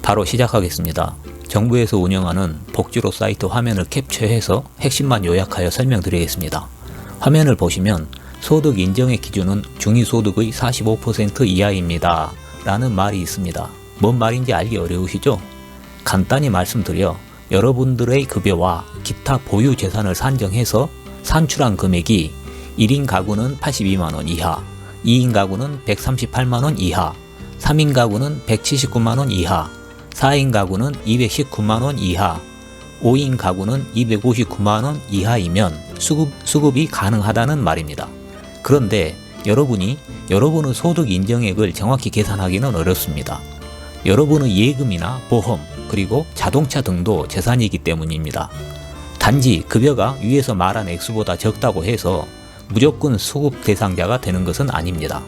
바로 시작하겠습니다. 정부에서 운영하는 복지로 사이트 화면을 캡처해서 핵심만 요약하여 설명드리겠습니다. 화면을 보시면 소득 인정의 기준은 중위소득의 45% 이하입니다. 라는 말이 있습니다. 뭔 말인지 알기 어려우시죠? 간단히 말씀드려 여러분들의 급여와 기타 보유 재산을 산정해서 산출한 금액이 1인 가구는 82만원 이하, 2인 가구는 138만원 이하, 3인 가구는 179만원 이하, 4인 가구는 219만원 이하, 5인 가구는 259만원 이하이면 수급이 가능하다는 말입니다. 그런데 여러분의 소득 인정액을 정확히 계산하기는 어렵습니다. 여러분의 예금이나 보험, 그리고 자동차 등도 재산이기 때문입니다. 단지 급여가 위에서 말한 액수보다 적다고 해서 무조건 수급 대상자가 되는 것은 아닙니다.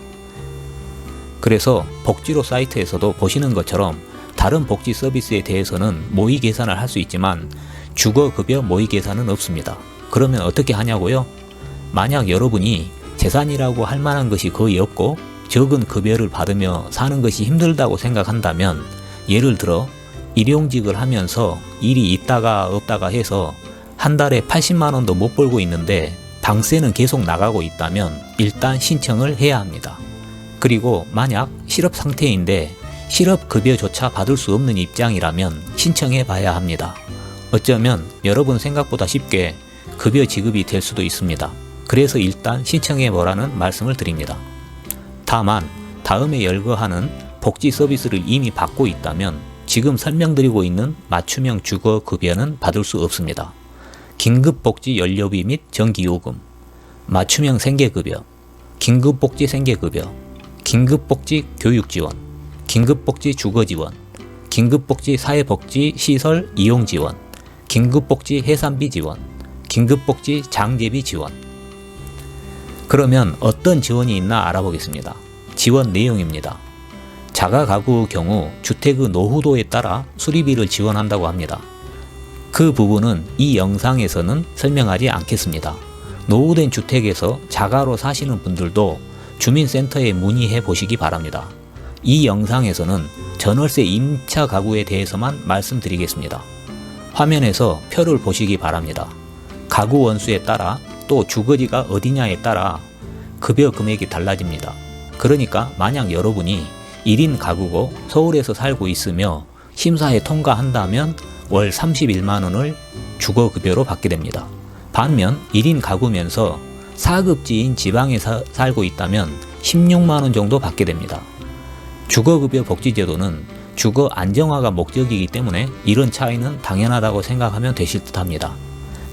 그래서 복지로 사이트에서도 보시는 것처럼 다른 복지 서비스에 대해서는 모의 계산을 할 수 있지만 주거급여 모의 계산은 없습니다. 그러면 어떻게 하냐고요? 만약 여러분이 재산이라고 할 만한 것이 거의 없고 적은 급여를 받으며 사는 것이 힘들다고 생각한다면, 예를 들어 일용직을 하면서 일이 있다가 없다가 해서 한 달에 80만원도 못 벌고 있는데 방세는 계속 나가고 있다면 일단 신청을 해야 합니다. 그리고 만약 실업 상태인데 실업급여조차 받을 수 없는 입장이라면 신청해 봐야 합니다. 어쩌면 여러분 생각보다 쉽게 급여 지급이 될 수도 있습니다. 그래서 일단 신청해 보라는 말씀을 드립니다. 다만 다음에 열거하는 복지 서비스를 이미 받고 있다면 지금 설명드리고 있는 맞춤형 주거급여는 받을 수 없습니다. 긴급복지 연료비 및 전기요금, 맞춤형 생계급여, 긴급복지 생계급여, 긴급복지 교육지원, 긴급복지 주거지원, 긴급복지 사회복지 시설 이용지원, 긴급복지 해산비 지원, 긴급복지 장제비 지원. 그러면 어떤 지원이 있나 알아보겠습니다. 지원 내용입니다. 자가가구 경우 주택의 노후도에 따라 수리비를 지원한다고 합니다. 그 부분은 이 영상에서는 설명하지 않겠습니다. 노후된 주택에서 자가로 사시는 분들도 주민센터에 문의해 보시기 바랍니다. 이 영상에서는 전월세 임차 가구에 대해서만 말씀드리겠습니다. 화면에서 표를 보시기 바랍니다. 가구 원수에 따라 또 주거지가 어디냐에 따라 급여 금액이 달라집니다. 그러니까 만약 여러분이 1인 가구고 서울에서 살고 있으며 심사에 통과한다면 월 31만원을 주거급여로 받게 됩니다. 반면 1인 가구면서 4급지인 지방에 살고 있다면 16만원 정도 받게 됩니다. 주거급여 복지제도는 주거 안정화가 목적이기 때문에 이런 차이는 당연하다고 생각하면 되실 듯합니다.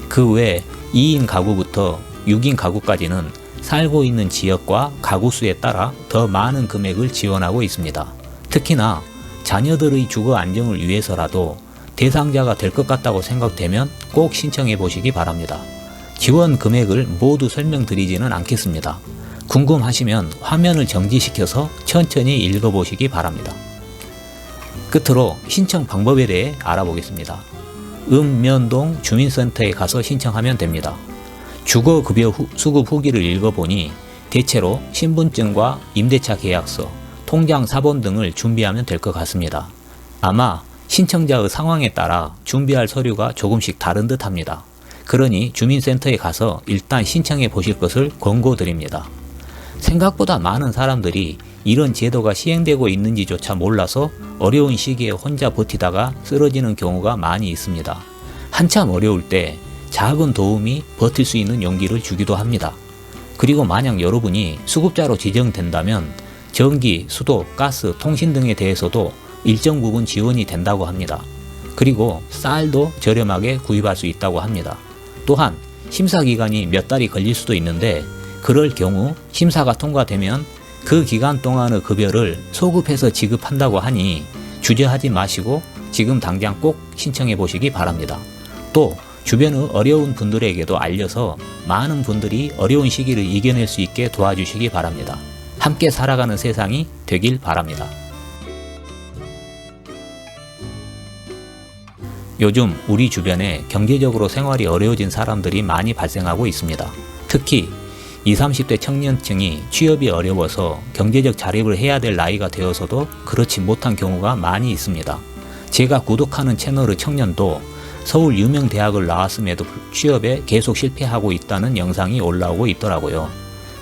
그 외 2인 가구부터 6인 가구까지는 살고 있는 지역과 가구 수에 따라 더 많은 금액을 지원하고 있습니다. 특히나 자녀들의 주거 안정을 위해서라도 대상자가 될 것 같다고 생각되면 꼭 신청해 보시기 바랍니다. 지원 금액을 모두 설명드리지는 않겠습니다. 궁금하시면 화면을 정지시켜서 천천히 읽어보시기 바랍니다. 끝으로 신청 방법에 대해 알아보겠습니다. 읍면동 주민센터에 가서 신청하면 됩니다. 주거급여 수급 후기를 읽어보니 대체로 신분증과 임대차 계약서, 통장 사본 등을 준비하면 될 것 같습니다. 아마 신청자의 상황에 따라 준비할 서류가 조금씩 다른 듯 합니다. 그러니 주민센터에 가서 일단 신청해 보실 것을 권고드립니다. 생각보다 많은 사람들이 이런 제도가 시행되고 있는지조차 몰라서 어려운 시기에 혼자 버티다가 쓰러지는 경우가 많이 있습니다. 한참 어려울 때 작은 도움이 버틸 수 있는 용기를 주기도 합니다. 그리고 만약 여러분이 수급자로 지정된다면 전기, 수도, 가스, 통신 등에 대해서도 일정 부분 지원이 된다고 합니다. 그리고 쌀도 저렴하게 구입할 수 있다고 합니다. 또한 심사기간이 몇 달이 걸릴 수도 있는데 그럴 경우 심사가 통과되면 그 기간 동안의 급여를 소급해서 지급한다고 하니 주저하지 마시고 지금 당장 꼭 신청해 보시기 바랍니다. 또 주변의 어려운 분들에게도 알려서 많은 분들이 어려운 시기를 이겨낼 수 있게 도와주시기 바랍니다. 함께 살아가는 세상이 되길 바랍니다. 요즘 우리 주변에 경제적으로 생활이 어려워진 사람들이 많이 발생하고 있습니다. 특히 20, 30대 청년층이 취업이 어려워서 경제적 자립을 해야 될 나이가 되어서도 그렇지 못한 경우가 많이 있습니다. 제가 구독하는 채널의 청년도 서울 유명 대학을 나왔음에도 취업에 계속 실패하고 있다는 영상이 올라오고 있더라고요.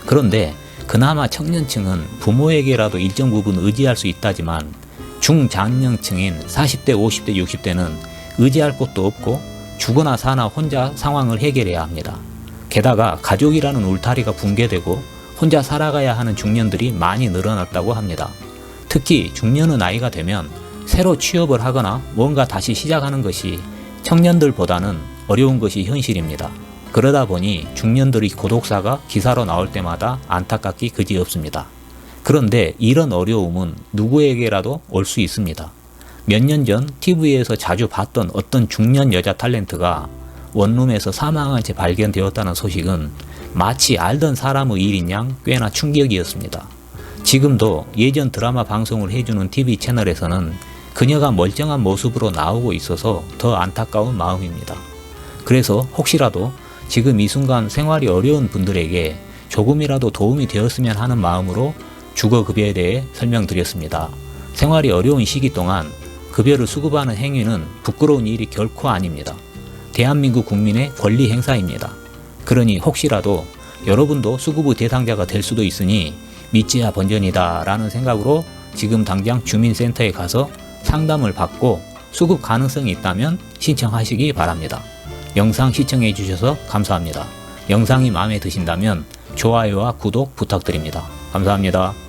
그런데 그나마 청년층은 부모에게라도 일정 부분 의지할 수 있다지만 중장년층인 40대, 50대, 60대는 의지할 곳도 없고 죽거나 사나 혼자 상황을 해결해야 합니다. 게다가 가족이라는 울타리가 붕괴되고 혼자 살아가야 하는 중년들이 많이 늘어났다고 합니다. 특히 중년의 나이가 되면 새로 취업을 하거나 뭔가 다시 시작하는 것이 청년들보다는 어려운 것이 현실입니다. 그러다 보니 중년들의 고독사가 기사로 나올 때마다 안타깝기 그지없습니다. 그런데 이런 어려움은 누구에게라도 올 수 있습니다. 몇 년 전 TV에서 자주 봤던 어떤 중년 여자 탤런트가 원룸에서 사망한 채 발견되었다는 소식은 마치 알던 사람의 일인 양 꽤나 충격이었습니다. 지금도 예전 드라마 방송을 해주는 TV 채널에서는 그녀가 멀쩡한 모습으로 나오고 있어서 더 안타까운 마음입니다. 그래서 혹시라도 지금 이 순간 생활이 어려운 분들에게 조금이라도 도움이 되었으면 하는 마음으로 주거급여에 대해 설명드렸습니다. 생활이 어려운 시기 동안 급여를 수급하는 행위는 부끄러운 일이 결코 아닙니다. 대한민국 국민의 권리 행사입니다. 그러니 혹시라도 여러분도 수급의 대상자가 될 수도 있으니 믿지야 번전이다 라는 생각으로 지금 당장 주민센터에 가서 상담을 받고 수급 가능성이 있다면 신청하시기 바랍니다. 영상 시청해 주셔서 감사합니다. 영상이 마음에 드신다면 좋아요와 구독 부탁드립니다. 감사합니다.